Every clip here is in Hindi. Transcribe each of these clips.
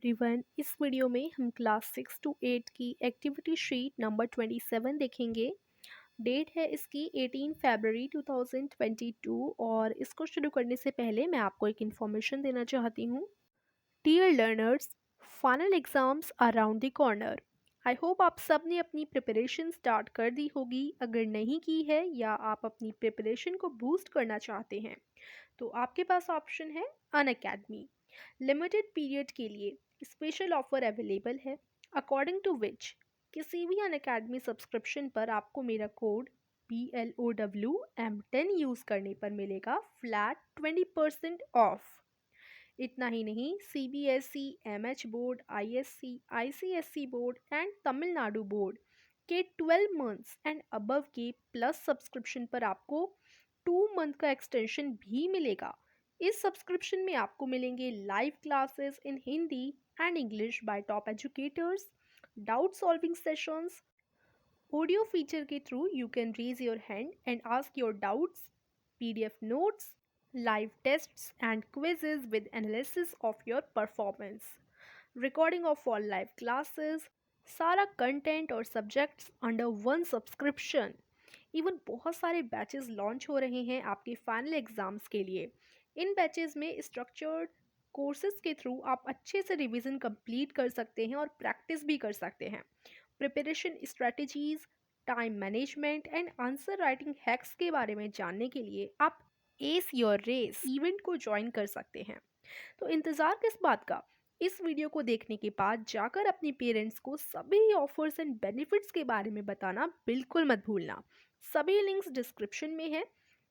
एवरीवन, इस वीडियो में हम क्लास 6 टू 8 की एक्टिविटी शीट नंबर 27 देखेंगे। डेट है इसकी 18 फरवरी 2022 और इसको शुरू करने से पहले मैं आपको एक इन्फॉर्मेशन देना चाहती हूँ। Dear learners, final exams around the corner. I hope आप सब ने अपनी प्रिपरेशन स्टार्ट कर दी होगी। अगर नहीं की है या आप अपनी प्रिपरेशन को बूस्ट करना चाहते हैं तो आपके पास ऑप्शन है अनअकैडमी। लिमिटेड पीरियड के लिए स्पेशल ऑफर अवेलेबल है, अकॉर्डिंग टू विच किसी भी अनअकैडमी सब्सक्रिप्शन पर आपको मेरा कोड PLOWM10 यूज़ करने पर मिलेगा फ्लैट 20% ऑफ। इतना ही नहीं, CBSE, MH board, ISC, ICSC board and Tamil Nadu board के 12 मंथ्स एंड अबव के प्लस सब्सक्रिप्शन पर आपको 2 मंथ का एक्सटेंशन भी मिलेगा। इस सब्सक्रिप्शन में आपको मिलेंगे live classes in Hindi and English by top educators, doubt solving sessions, audio feature के through you can raise your hand and ask your doubts, PDF notes, live tests and quizzes with analysis of your performance, recording of all live classes, सारा कंटेंट और subjects under one subscription. Even बहुत सारे बैचेस लॉन्च हो रहे हैं आपके फाइनल एग्जाम्स के लिए। इन बैचेस में स्ट्रक्चर्ड कोर्सेज के थ्रू आप अच्छे से रिवीजन कंप्लीट कर सकते हैं और प्रैक्टिस भी कर सकते हैं। Preparation strategies, time management and answer writing hacks के बारे में जानने के लिए आप एस योर रेस इवेंट को ज्वाइन कर सकते हैं। तो इंतज़ार किस बात का? इस वीडियो को देखने के बाद जाकर अपने पेरेंट्स को सभी ऑफर्स एंड बेनिफिट्स के बारे में बताना बिल्कुल मत भूलना। सभी लिंक्स डिस्क्रिप्शन में है।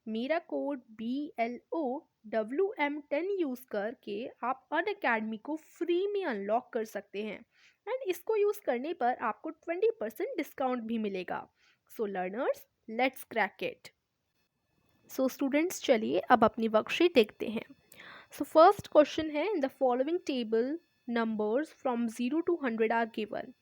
मेरा कोड BLOWM10 यूज़ करके आप अनअकैडमी को फ्री में अनलॉक कर सकते हैं एंड इसको यूज़ करने पर आपको 20% डिस्काउंट भी मिलेगा। सो learners, let's crack it. So students, चलिए अब अपनी वर्कशीट देखते हैं। सो फर्स्ट क्वेश्चन है, in the following table numbers from 0 to 100 are given.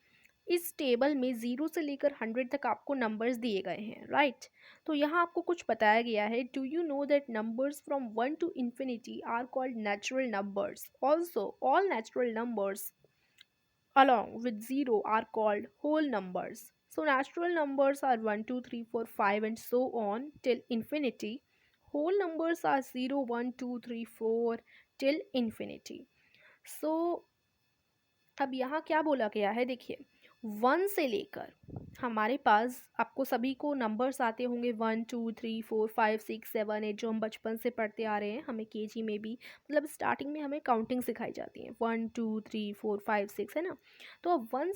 इस टेबल में 0 से लेकर 100 तक आपको नंबर्स दिए गए हैं, राइट। तो यहाँ आपको कुछ बताया गया है। Do you know that numbers from 1 to infinity are called natural numbers? Also all natural numbers along with 0 are called whole numbers. So natural numbers are 1, 2, 3, 4, 5 and so on till infinity. Whole numbers are 0, 1, 2, 3, 4 till infinity. So अब यहाँ क्या बोला गया है, देखिए 1 से लेकर हमारे पास आपको सभी को नंबर्स आते होंगे 1, 2, 3, 4, 5, 6, 7, 8 जो हम बचपन से पढ़ते आ रहे हैं। हमें KG में भी मतलब स्टार्टिंग में हमें काउंटिंग सिखाई जाती है 1, 2, 3, 4, 5, 6, है ना। तो अब 1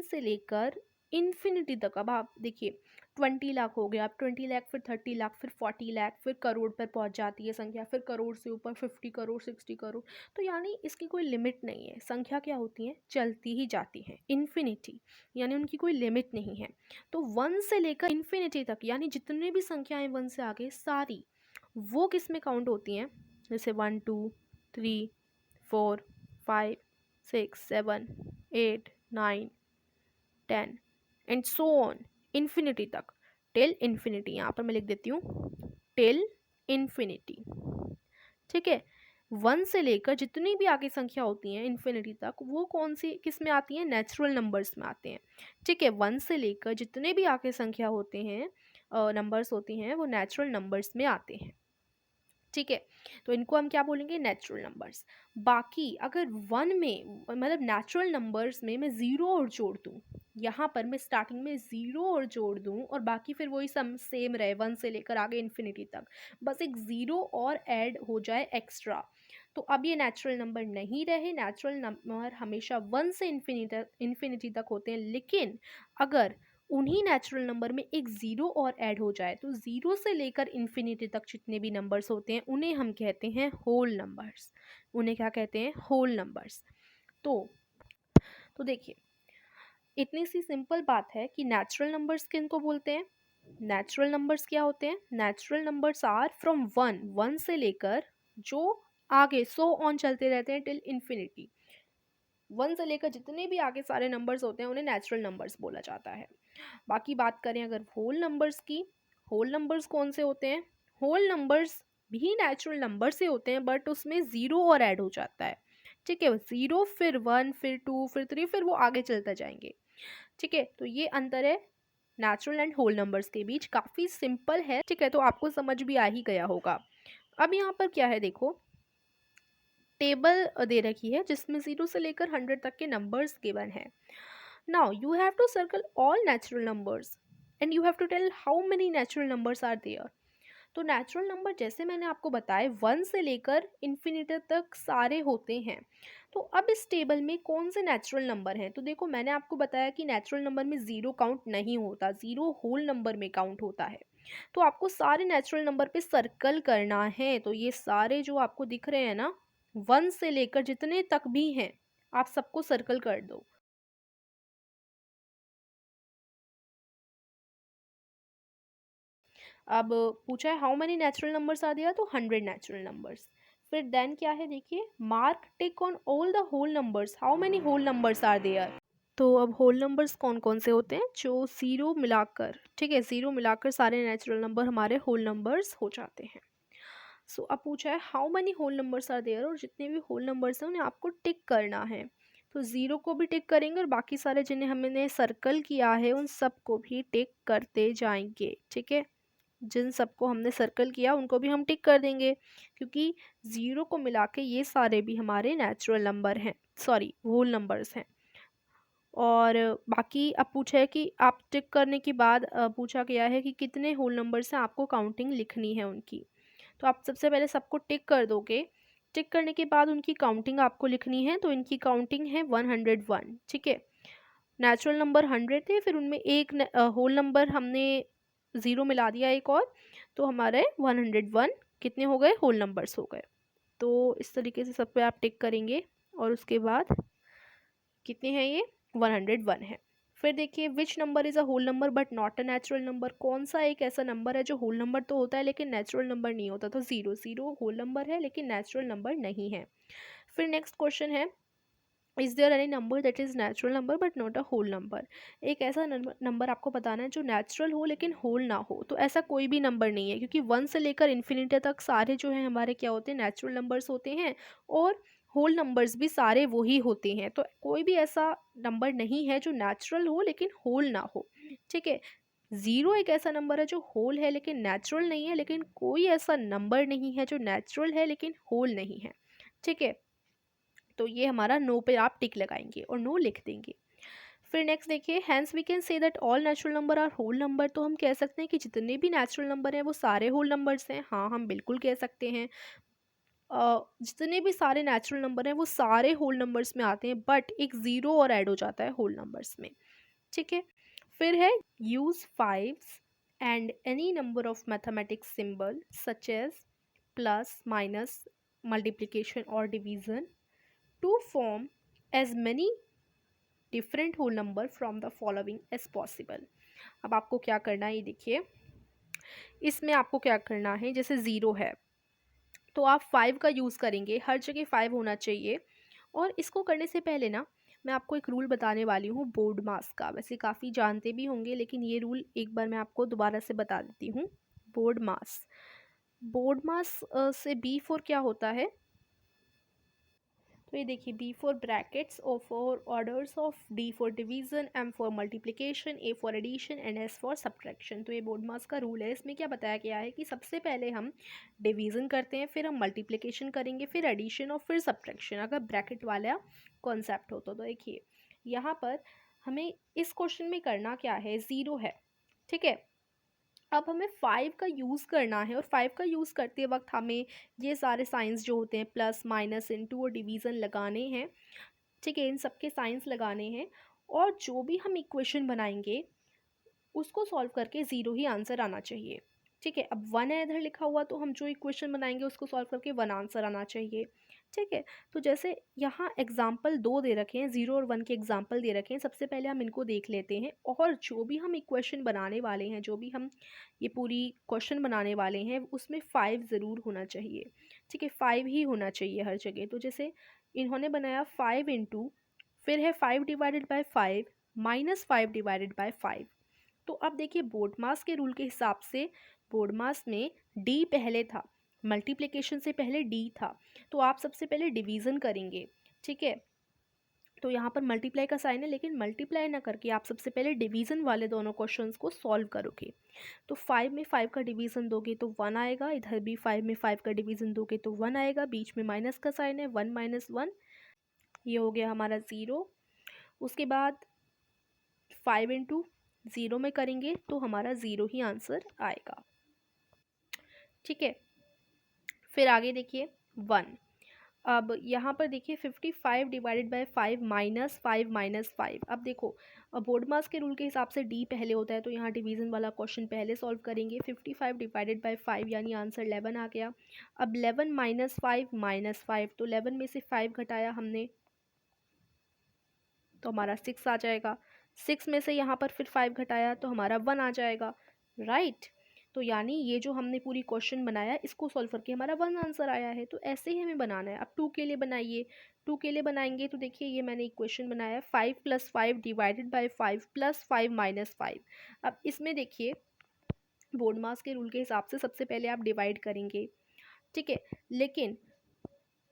से लेकर इन्फिनिटी तक, अब आप देखिए 20 लाख हो गया, अब 20 लाख, फिर 30 लाख, फिर 40 लाख, फिर करोड़ पर पहुंच जाती है संख्या, फिर करोड़ से ऊपर 50 करोड़, 60 करोड़। तो यानी इसकी कोई लिमिट नहीं है। संख्या क्या होती है, चलती ही जाती है, इन्फिनिटी, यानी उनकी कोई लिमिट नहीं है। तो 1 से लेकर इन्फिनिटी तक यानी जितने भी संख्याएं 1 से आगे सारी वो किस में काउंट होती हैं, जैसे 1, 2, 3, 4, 5, 6, 7, 8, 9, 10 एंड सो ऑन इन्फिनिटी तक, टिल इन्फिनिटी। यहाँ पर मैं लिख देती हूँ टिल इन्फिनिटी, ठीक है। 1 से लेकर जितनी भी आगे संख्या होती हैं इन्फिनिटी तक, वो कौन सी किस में आती हैं, नेचुरल नंबर्स में आते हैं, ठीक है। 1 से लेकर जितने भी आगे संख्या होते हैं, नंबर्स होती हैं, वो नेचुरल नंबर्स में आते हैं, ठीक है। तो इनको हम क्या बोलेंगे, नेचुरल नंबर्स। बाकी अगर 1 में मतलब नेचुरल नंबर्स में मैं ज़ीरो और जोड़ दूँ, यहाँ पर मैं स्टार्टिंग में ज़ीरो और जोड़ दूँ और बाकी फिर वही सम सेम रहे 1 से लेकर आगे इन्फिनिटी तक, बस एक ज़ीरो और ऐड हो जाए एक्स्ट्रा, तो अब ये नेचुरल नंबर नहीं रहे। नेचुरल नंबर हमेशा 1 से इन्फिनिटी तक होते हैं, लेकिन अगर उन्हीं नेचुरल नंबर में एक ज़ीरो और ऐड हो जाए तो ज़ीरो से लेकर इन्फिनिटी तक जितने भी नंबर्स होते हैं उन्हें हम कहते हैं होल नंबर्स। उन्हें क्या कहते हैं, होल नंबर्स। तो देखिए इतनी सी सिंपल बात है कि नेचुरल नंबर्स किन को बोलते हैं। नेचुरल नंबर्स क्या होते हैं, नेचुरल नंबर्स आर फ्रॉम 1 से लेकर जो आगे सो ऑन चलते रहते हैं टिल इन्फिनिटी। 1 से लेकर जितने भी आगे सारे नंबर्स होते हैं उन्हें नेचुरल नंबर्स बोला जाता है। बाकी बात करें अगर होल नंबर्स की, होल नंबर्स कौन से होते हैं, होल नंबर्स भी नेचुरल नंबर से होते हैं बट उसमें ज़ीरो और ऐड हो जाता है, ठीक है, 0 फिर 1 फिर 2 फिर 3 फिर वो आगे चलता जाएंगे। ठीक है, तो ये अंतर है नेचुरल एंड होल नंबर्स के बीच, काफ़ी सिंपल है। ठीक है, तो आपको समझ भी आ ही गया होगा। अब यहाँ पर क्या है देखो, टेबल दे रखी है जिसमें 0 से लेकर 100 तक के नंबर्स गिवन है। Now you have to circle all natural numbers and you have to tell how many natural numbers are there. तो नेचुरल नंबर जैसे मैंने आपको बताया 1 से लेकर इन्फिनिटी तक सारे होते हैं। तो अब इस टेबल में कौन से नेचुरल नंबर हैं, तो देखो मैंने आपको बताया कि नेचुरल नंबर में ज़ीरो काउंट नहीं होता, ज़ीरो होल नंबर में काउंट होता है। तो आपको सारे नेचुरल नंबर पे सर्कल करना है। तो ये सारे जो आपको दिख रहे हैं ना, 1 से लेकर जितने तक भी हैं, आप सबको सर्कल कर दो। अब पूछा है हाउ मेनी नेचुरल नंबर्स आ दिया, तो 100 नेचुरल नंबर्स। फिर देन क्या है देखिए, mark tick on all the whole numbers, how many whole numbers are there. तो अब होल नंबर्स कौन कौन से होते हैं, जो ज़ीरो मिलाकर, ठीक है, ज़ीरो मिलाकर सारे नेचुरल नंबर हमारे होल नंबर्स हो जाते हैं। सो अब पूछा है how many whole numbers are there, और जितने भी होल नंबर्स हैं उन्हें आपको टिक करना है। तो ज़ीरो को भी टिक करेंगे और बाकी सारे जिन्हें हमने सर्कल किया है उन सबको भी टिक करते जाएंगे। ठीक है, जिन सबको हमने सर्कल किया उनको भी हम टिक कर देंगे, क्योंकि ज़ीरो को मिला के ये सारे भी हमारे नेचुरल नंबर हैं, सॉरी होल नंबर्स हैं। और बाकी अब पूछा है कि आप टिक करने के बाद पूछा गया है कि कितने होल नंबर्स हैं, आपको काउंटिंग लिखनी है उनकी। तो आप सबसे पहले सबको टिक कर दोगे। टिक करने के बाद उनकी काउंटिंग आपको लिखनी है। तो इनकी काउंटिंग है 101। ठीक है, नेचुरल नंबर 100 थे, फिर उनमें एक होल नंबर हमने ज़ीरो मिला दिया एक और, तो हमारे 101 कितने हो गए, होल नंबर्स हो गए। तो इस तरीके से सब पे आप टिक करेंगे और उसके बाद कितने हैं ये, 101 है। फिर देखिए which number is a whole number but not a natural number, कौन सा एक ऐसा नंबर है जो होल नंबर तो होता है लेकिन नेचुरल नंबर नहीं होता, तो ज़ीरो, ज़ीरो होल नंबर है लेकिन नेचुरल नंबर नहीं है। फिर नेक्स्ट क्वेश्चन है, is there any number that is natural number but not a whole number, एक ऐसा नंबर आपको बताना है जो नेचुरल हो लेकिन होल ना हो। तो ऐसा कोई भी नंबर नहीं है, क्योंकि 1 से लेकर इन्फिनिटी तक सारे जो हैं हमारे क्या होते हैं, नेचुरल नंबर्स होते हैं, और होल नंबर्स भी सारे वही होते हैं। तो कोई भी ऐसा नंबर नहीं है जो नेचुरल हो लेकिन होल ना हो। ठीक है, ज़ीरो एक ऐसा नंबर है जो होल है लेकिन नेचुरल नहीं है, लेकिन कोई ऐसा नंबर नहीं है जो नेचुरल है लेकिन होल नहीं है। ठीक है, तो ये हमारा नो पे आप टिक लगाएंगे और नो लिख देंगे। फिर नेक्स्ट देखिए, hence we can say that all natural number are whole number, तो हम कह सकते हैं कि जितने भी नेचुरल नंबर हैं वो सारे होल नंबर्स हैं। हाँ, हम बिल्कुल कह सकते हैं। जितने भी सारे नेचुरल नंबर हैं वो सारे होल नंबर्स में आते हैं, बट एक ज़ीरो और ऐड हो जाता है होल नंबर्स में। ठीक है, फिर है use fives and any number of mathematics symbol such as plus, minus, multiplication और division to form as many different whole number from the following as possible। अब आपको क्या करना है, ये देखिए, इसमें आपको क्या करना है, जैसे ज़ीरो है तो आप 5 का यूज़ करेंगे, हर जगह 5 होना चाहिए। और इसको करने से पहले ना मैं आपको एक रूल बताने वाली हूँ बोर्ड मास का, वैसे काफ़ी जानते भी होंगे लेकिन ये रूल एक बार मैं आपको दोबारा से बता देती हूँ। बोर्ड मास से बी फोर क्या होता है, तो ये देखिए, b for brackets, o for orders of, d for division, m for multiplication, a for addition and s for subtraction. तो ये बोर्ड मास का रूल है। इसमें क्या बताया गया है कि सबसे पहले हम डिवीजन करते हैं, फिर हम मल्टीप्लिकेशन करेंगे, फिर एडिशन और फिर सब्ट्रैक्शन, अगर ब्रैकेट वाला कॉन्सेप्ट हो तो देखिए यहाँ पर हमें इस क्वेश्चन में करना क्या है, ज़ीरो है। ठीक है, अब हमें 5 का यूज़ करना है और 5 का यूज़ करते वक्त हमें ये सारे साइंस जो होते हैं, प्लस, माइनस, इनटू और डिवीज़न लगाने हैं। ठीक है, इन सब के साइंस लगाने हैं, और जो भी हम इक्वेशन बनाएंगे उसको सॉल्व करके ज़ीरो ही आंसर आना चाहिए। ठीक है, अब वन है इधर लिखा हुआ, तो हम जो इक्वेशन बनाएंगे उसको सॉल्व करके वन आंसर आना चाहिए। ठीक है, तो जैसे यहाँ एग्जाम्पल दो दे रखे हैं, ज़ीरो और वन के एग्जाम्पल दे रखे हैं, सबसे पहले हम इनको देख लेते हैं। और जो भी हम इक्वेशन बनाने वाले हैं, जो भी हम ये पूरी क्वेश्चन बनाने वाले हैं, उसमें 5 ज़रूर होना चाहिए। ठीक है, 5 ही होना चाहिए हर जगह। तो जैसे इन्होंने बनाया 5 इंटू, फिर है 5 divided by 5 minus 5 divided by 5। तो अब देखिए बोर्ड मास के रूल के हिसाब से बोर्ड मास में डी पहले था, मल्टीप्लिकेशन से पहले डी था, तो आप सबसे पहले डिवीज़न करेंगे। ठीक है। तो यहाँ पर मल्टीप्लाई का साइन है, लेकिन मल्टीप्लाई ना करके आप सबसे पहले डिवीज़न वाले दोनों क्वेश्चंस को सॉल्व करोगे। तो 5 में 5 का डिवीज़न दोगे तो 1 आएगा, इधर भी 5 में 5 का डिवीज़न दोगे तो 1 आएगा, बीच में माइनस का साइन है, 1 माइनस 1, ये हो गया हमारा 0। उसके बाद 5 इंटू 0 में करेंगे तो हमारा 0 ही आंसर आएगा। ठीक है, फिर आगे देखिए 1। अब यहाँ पर देखिए 55 डिवाइडेड बाय 5 माइनस 5 माइनस 5। अब देखो, अब बोर्ड मास के रूल के हिसाब से डी पहले होता है, तो यहाँ डिवीज़न वाला क्वेश्चन पहले सॉल्व करेंगे। 55 डिवाइडेड बाय 5 यानी आंसर 11 आ गया। अब 11 माइनस 5 माइनस 5, तो 11 में से 5 घटाया हमने तो हमारा 6 आ जाएगा। 6 में से यहाँ पर फिर 5 घटाया तो हमारा 1 आ जाएगा, राइट। तो यानी ये जो हमने पूरी क्वेश्चन बनाया इसको सॉल्व करके हमारा 1 आंसर आया है। तो ऐसे ही हमें बनाना है। अब 2 के लिए बनाइए। 2 के लिए बनाएंगे तो देखिए ये मैंने इक्वेशन बनाया है 5 plus 5 divided by 5 plus 5 minus 5। अब इसमें देखिए बोर्ड मास के रूल के हिसाब से सबसे पहले आप डिवाइड करेंगे, ठीक है, लेकिन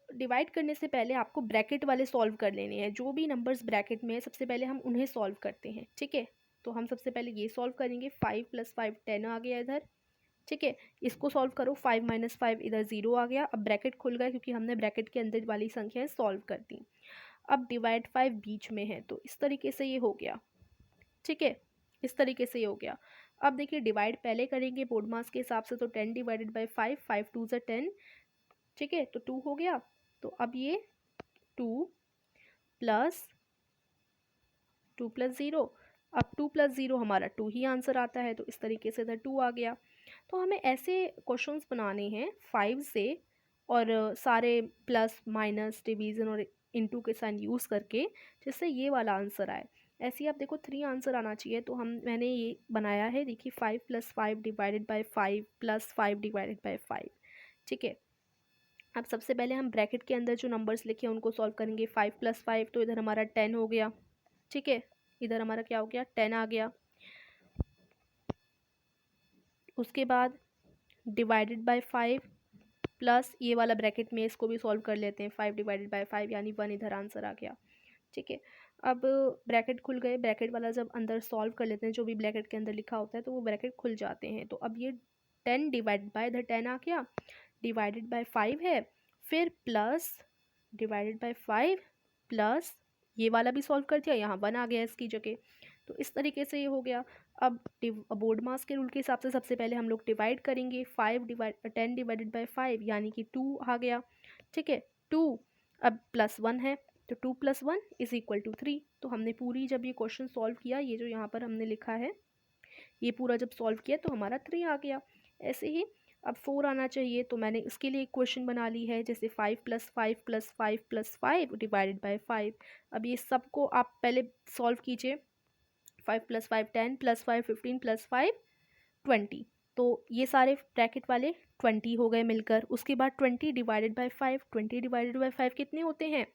डिवाइड करने से पहले आपको ब्रैकेट वाले सॉल्व कर लेने हैं। जो भी नंबर्स ब्रैकेट में है सबसे पहले हम उन्हें सॉल्व करते हैं, ठीक है। तो हम सबसे पहले ये सॉल्व करेंगे। 5 प्लस 5 10 आ गया इधर, ठीक है। इसको सॉल्व करो, 5 माइनस 5 इधर 0 आ गया। अब ब्रैकेट खुल गया क्योंकि हमने ब्रैकेट के अंदर वाली संख्याएं सॉल्व कर दी। अब डिवाइड 5 बीच में है तो इस तरीके से ये हो गया, ठीक है, इस तरीके से ये हो गया। अब देखिए डिवाइड पहले करेंगे बोर्ड मास के हिसाब से, तो 10 डिवाइडेड बाई 5, 5 2 ज़ा 10, ठीक है, तो 2 हो गया। तो अब ये 2 प्लस 0, अब 2 प्लस 0 हमारा 2 ही आंसर आता है, तो इस तरीके से इधर 2 आ गया। तो हमें ऐसे क्वेश्चंस बनाने हैं 5 से, और सारे प्लस माइनस डिवीज़न और इनटू के साइन यूज़ करके, जिससे ये वाला आंसर आए। ऐसे ही आप देखो 3 आंसर आना चाहिए। तो मैंने ये बनाया है, देखिए 5 plus 5 divided by 5 plus 5 divided by 5, ठीक है। अब सबसे पहले हम ब्रैकेट के अंदर जो नंबर्स लिखे हैं उनको सॉल्व करेंगे। 5 प्लस 5 तो इधर हमारा 10 हो गया, ठीक है, इधर हमारा क्या हो गया 10 आ गया। उसके बाद डिवाइडेड बाय 5 प्लस ये वाला ब्रैकेट में, इसको भी सॉल्व कर लेते हैं। 5 डिवाइडेड बाय 5 यानी 1 इधर आंसर आ गया, ठीक है। अब ब्रैकेट खुल गए, ब्रैकेट वाला जब अंदर सॉल्व कर लेते हैं जो भी ब्रैकेट के अंदर लिखा होता है तो वो ब्रैकेट खुल जाते हैं। तो अब ये 10 डिवाइडेड बाय इधर 10 आ गया, डिवाइडेड बाय 5 है, फिर प्लस डिवाइडेड बाय 5 प्लस ये वाला भी सॉल्व कर दिया, यहाँ 1 आ गया इसकी जगह। तो इस तरीके से ये हो गया। अब बोर्ड मास के रूल के हिसाब से सबसे पहले हम लोग डिवाइड करेंगे। 10 डिवाइडेड बाय 5 यानी कि 2 आ गया, ठीक है, 2। अब प्लस 1 है तो 2 प्लस 1 इज इक्वल टू 3। तो हमने पूरी जब ये क्वेश्चन सॉल्व किया, ये जो यहाँ पर हमने लिखा है ये पूरा जब सॉल्व किया तो हमारा 3 आ गया। ऐसे ही अब 4 आना चाहिए, तो मैंने इसके लिए इक्वेशन बना ली है, जैसे 5 plus 5 plus 5 plus 5 divided by 5। अब ये सबको आप पहले सॉल्व कीजिए। 5 प्लस 5 10 प्लस 5 15 प्लस 5 20। तो ये सारे ब्रैकेट वाले 20 हो गए मिलकर। उसके बाद 20 डिवाइडेड बाय 5, 20 डिवाइडेड बाय 5 कितने होते हैं,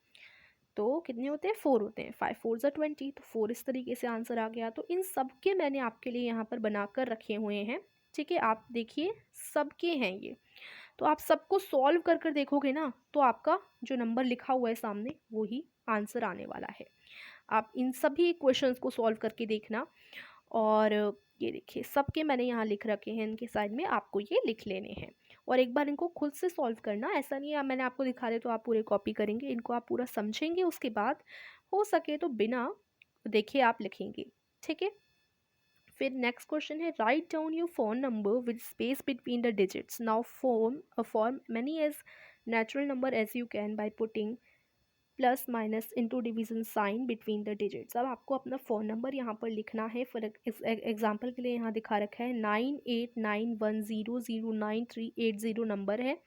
तो कितने होते हैं 4 होते हैं। 5 4 ज़ा 20, तो 4 इस तरीके से आंसर आ गया। तो इन सब के मैंने आपके लिए यहाँ पर बनाकर रखे हुए हैं, ठीक है, आप देखिए सबके हैं ये। तो आप सबको सॉल्व कर कर देखोगे ना तो आपका जो नंबर लिखा हुआ है सामने वो ही आंसर आने वाला है। आप इन सभी क्वेश्चंस को सॉल्व करके देखना। और ये देखिए सबके मैंने यहाँ लिख रखे हैं, इनके साइड में आपको ये लिख लेने हैं और एक बार इनको खुद से सॉल्व करना। ऐसा नहीं है मैंने आपको दिखा दे तो आप पूरे कॉपी करेंगे, इनको आप पूरा समझेंगे, उसके बाद हो सके तो बिना देखे आप लिखेंगे, ठीक है। फिर नेक्स्ट क्वेश्चन है, write down your phone number with space between the digits. Now form many as natural number as you can by putting plus minus into division sign between the digits. अब आपको अपना फ़ोन नंबर यहाँ पर लिखना है। फॉर एग्जांपल के लिए यहाँ दिखा रखा है 9891009380 नंबर है।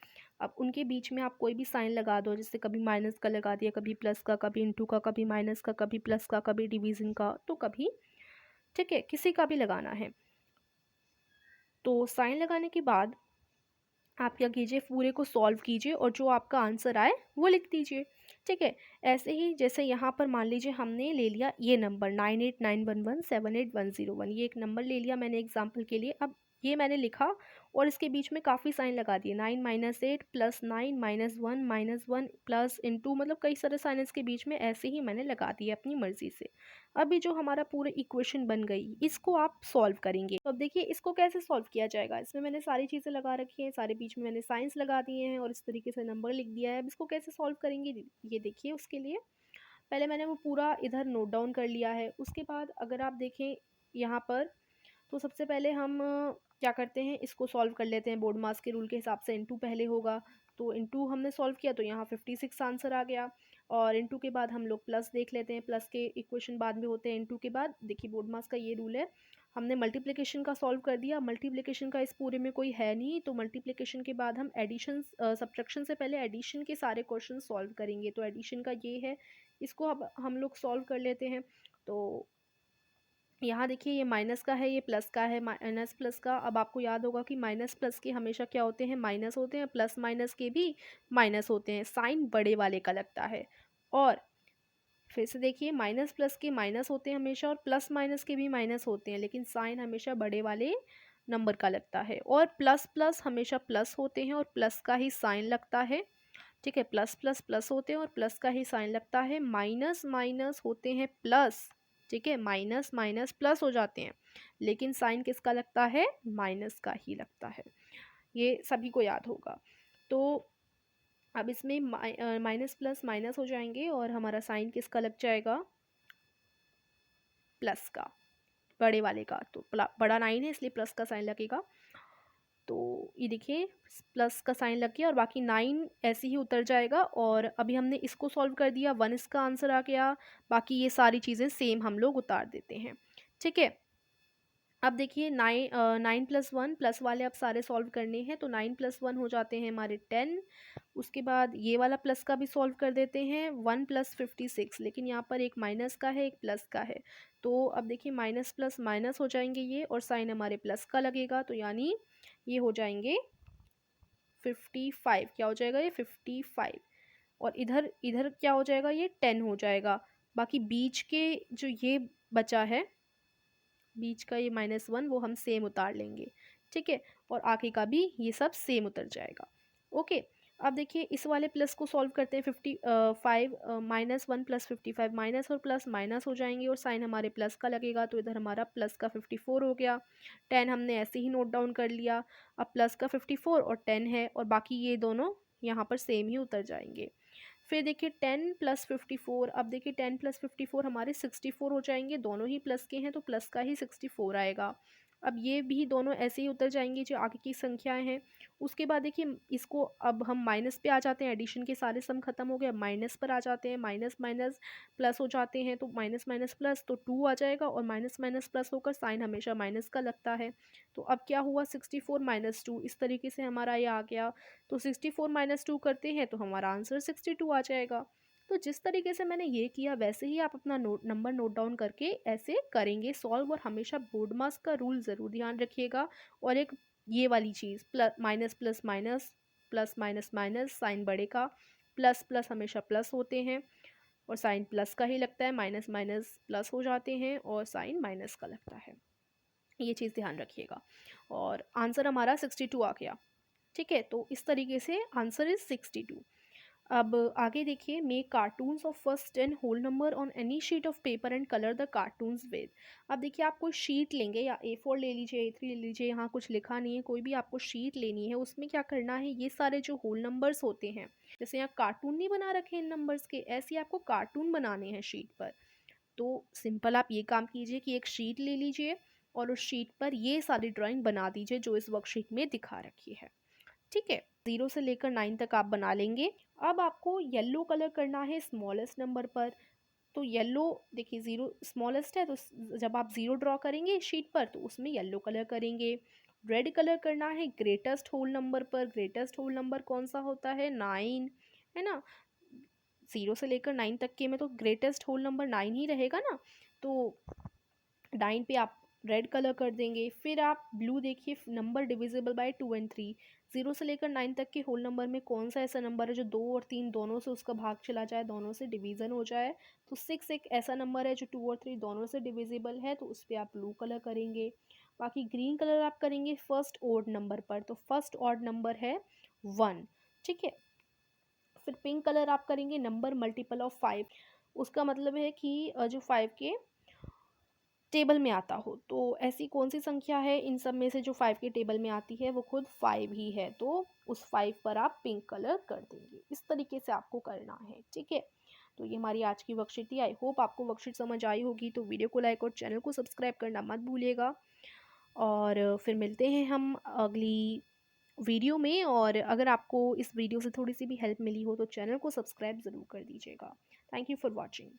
अब उनके बीच में आप कोई भी साइन लगा दो, जैसे कभी माइनस का लगा दिया, कभी प्लस का, कभी इंटू का, कभी माइनस का, कभी प्लस का, कभी डिवीज़न का, तो कभी, ठीक है, किसी का भी लगाना है। तो साइन लगाने के बाद आप क्या कीजिए, पूरे को सॉल्व कीजिए और जो आपका आंसर आए वो लिख दीजिए, ठीक है। ऐसे ही जैसे यहाँ पर मान लीजिए हमने ले लिया ये नंबर 9891178101, ये एक नंबर ले लिया मैंने एग्जाम्पल के लिए। अब ये मैंने लिखा और इसके बीच में काफ़ी साइन लगा दिए, 9 minus 8 plus 9 minus one plus into, मतलब कई सारे साइन इसके बीच में ऐसे ही मैंने लगा दिए अपनी मर्ज़ी से। अभी जो हमारा पूरा इक्वेशन बन गई, इसको आप सॉल्व करेंगे। तो अब देखिए इसको कैसे सॉल्व किया जाएगा। इसमें मैंने सारी चीज़ें लगा रखी हैं, सारे बीच में मैंने साइंस लगा दिए हैं और इस तरीके से नंबर लिख दिया है। अब इसको कैसे सॉल्व करेंगे ये देखिए। उसके लिए पहले मैंने वो पूरा इधर नोट डाउन कर लिया है। उसके बाद अगर आप देखें यहाँ पर, तो सबसे पहले हम क्या करते हैं, इसको सॉल्व कर लेते हैं बोर्ड मास के रूल के हिसाब से। इनटू पहले होगा, तो इनटू हमने सॉल्व किया तो यहाँ 56 आंसर आ गया। और इनटू के बाद हम लोग प्लस देख लेते हैं, प्लस के इक्वेशन बाद में होते हैं इनटू के बाद। देखिए बोर्ड मास का ये रूल है, हमने मल्टीप्लिकेशन का सॉल्व कर दिया। मल्टीप्लिकेशन का इस पूरे में कोई है नहीं, तो मल्टीप्लिकेशन के बाद हम एडिशन, सब्ट्रैक्शन से पहले एडिशन के सारे क्वेश्चन सॉल्व करेंगे। तो एडिशन का ये है, इसको अब हम लोग सॉल्व कर लेते हैं। तो यहाँ देखिए ये माइनस का है, ये प्लस का है, माइनस प्लस का। अब आपको याद होगा कि माइनस प्लस के हमेशा क्या होते हैं, माइनस होते हैं, प्लस माइनस के भी माइनस होते हैं, साइन बड़े वाले का लगता है। और फिर से देखिए माइनस प्लस के माइनस होते हैं हमेशा, और प्लस माइनस के भी माइनस होते हैं, लेकिन साइन हमेशा बड़े वाले नंबर का लगता है। और प्लस प्लस हमेशा प्लस होते हैं और प्लस का ही साइन लगता है। ठीक है, प्लस प्लस प्लस होते हैं और प्लस का ही साइन लगता है। माइनस माइनस होते हैं प्लस, ठीक है, माइनस माइनस प्लस हो जाते हैं, लेकिन साइन किसका लगता है, माइनस का ही लगता है। ये सभी को याद होगा। तो अब इसमें माइनस प्लस माइनस हो जाएंगे और हमारा साइन किसका लग जाएगा, प्लस का, बड़े वाले का। तो बड़ा 9 है इसलिए प्लस का साइन लगेगा। तो ये देखिए प्लस का साइन लग गया और बाकी 9 ऐसे ही उतर जाएगा। और अभी हमने इसको सॉल्व कर दिया, 1 इसका आंसर आ गया। बाकी ये सारी चीज़ें सेम हम लोग उतार देते हैं। ठीक है, अब देखिए 9 प्लस 1 प्लस वाले अब सारे सॉल्व करने हैं। तो 9 प्लस 1 हो जाते हैं हमारे 10। उसके बाद ये वाला प्लस का भी सॉल्व कर देते हैं, 1 प्लस 56, लेकिन यहाँ पर एक माइनस का है एक प्लस का है। तो अब देखिए माइनस प्लस माइनस हो जाएंगे ये, और साइन हमारे प्लस का लगेगा, तो यानी ये हो जाएंगे 55। क्या हो जाएगा ये 55। और इधर इधर क्या हो जाएगा, ये 10 हो जाएगा। बाकी बीच के जो ये बचा है, बीच का ये -1, वो हम सेम उतार लेंगे। ठीक है, और आगे का भी ये सब सेम उतर जाएगा। ओके, अब देखिए इस वाले प्लस को सॉल्व करते हैं। 55 -1 प्लस 55, माइनस और प्लस माइनस हो जाएंगे और साइन हमारे प्लस का लगेगा, तो इधर हमारा प्लस का 54 हो गया। 10 हमने ऐसे ही नोट डाउन कर लिया। अब प्लस का 54 और 10 है, और बाकी ये दोनों यहाँ पर सेम ही उतर जाएंगे। फिर देखिए 10 प्लस 54, अब देखिए 10 प्लस 54 हमारे 64 हो जाएंगे। दोनों ही प्लस के हैं तो प्लस का ही 64 आएगा। अब ये भी दोनों ऐसे ही उतर जाएंगे जो आगे की संख्याएं हैं। उसके बाद देखिए इसको अब हम माइनस पे आ जाते हैं, एडिशन के सारे सम खत्म हो गए, माइनस पर आ जाते हैं। माइनस माइनस प्लस हो जाते हैं, तो माइनस माइनस प्लस तो 2 आ जाएगा, और माइनस माइनस प्लस होकर साइन हमेशा माइनस का लगता है। तो अब क्या हुआ, 64 माइनस 2, इस तरीके से हमारा ये आ गया। तो 64 माइनस 2 करते हैं तो हमारा आंसर 62 आ जाएगा। तो जिस तरीके से मैंने ये किया वैसे ही आप अपना नंबर नोट डाउन करके ऐसे करेंगे सॉल्व। और हमेशा बोर्ड मास का रूल ज़रूर ध्यान रखिएगा। और एक ये वाली चीज़, plus minus plus minus, plus minus minus, sign बड़े का, प्लस प्लस हमेशा प्लस होते हैं और साइन प्लस का ही लगता है, माइनस माइनस प्लस हो जाते हैं और साइन माइनस का लगता है। ये चीज़ ध्यान रखिएगा। और आंसर हमारा 62 आ गया। ठीक है, तो इस तरीके से आंसर इज 62। अब आगे देखिए, make cartoons of first 10 whole number on any sheet of paper and colour the cartoons with. अब देखिए आप कोई शीट लेंगे, या A4 ले लीजिए, A3 ले लीजिए, यहाँ कुछ लिखा नहीं है, कोई भी आपको शीट लेनी है। उसमें क्या करना है, ये सारे जो होल नंबर्स होते हैं, जैसे यहाँ कार्टून नहीं बना रखे इन नंबर्स के, ऐसे ही आपको कार्टून बनाने हैं शीट पर। तो सिंपल आप ये काम कीजिए कि एक शीट ले लीजिए और उस शीट पर ये सारी ड्राइंग बना दीजिए जो इस वर्कशीट में दिखा रखी है। ठीक है, 0 से लेकर 9 तक आप बना लेंगे। अब आपको येलो कलर करना है स्मॉलेस्ट नंबर पर। तो येलो देखिए 0 स्मॉलेस्ट है, तो जब आप 0 ड्रॉ करेंगे शीट पर तो उसमें येलो कलर करेंगे। रेड कलर करना है ग्रेटेस्ट होल नंबर पर। ग्रेटेस्ट होल नंबर कौन सा होता है, 9, है ना। 0 से लेकर 9 तक के में तो ग्रेटेस्ट होल नंबर 9 ही रहेगा ना। तो 9 पे आप रेड कलर कर देंगे। फिर आप ब्लू देखिए, नंबर डिविजिबल बाय 2 एंड 3। 0 से लेकर 9 तक के होल नंबर में कौन सा ऐसा नंबर है जो 2 और 3 दोनों से उसका भाग चला जाए, दोनों से डिवीज़न हो जाए। तो 6 एक ऐसा नंबर है जो 2 और 3 दोनों से डिविजिबल है, तो उस पर आप ब्लू कलर करेंगे। बाकी ग्रीन कलर आप करेंगे फर्स्ट ऑड नंबर पर, तो फर्स्ट ऑड नंबर है 1, ठीक है। फिर पिंक कलर आप करेंगे नंबर मल्टीपल ऑफ 5, उसका मतलब है कि जो 5 के टेबल में आता हो। तो ऐसी कौन सी संख्या है इन सब में से जो 5 के टेबल में आती है, वो खुद 5 ही है, तो उस 5 पर आप पिंक कलर कर देंगे। इस तरीके से आपको करना है, ठीक है। तो ये हमारी आज की वर्कशीट थी। आई होप आपको वर्कशीट समझ आई होगी। तो वीडियो को लाइक और चैनल को सब्सक्राइब करना मत भूलिएगा। और फिर मिलते हैं हम अगली वीडियो में। और अगर आपको इस वीडियो से थोड़ी सी भी हेल्प मिली हो तो चैनल को सब्सक्राइब ज़रूर कर दीजिएगा। Thank you for watching.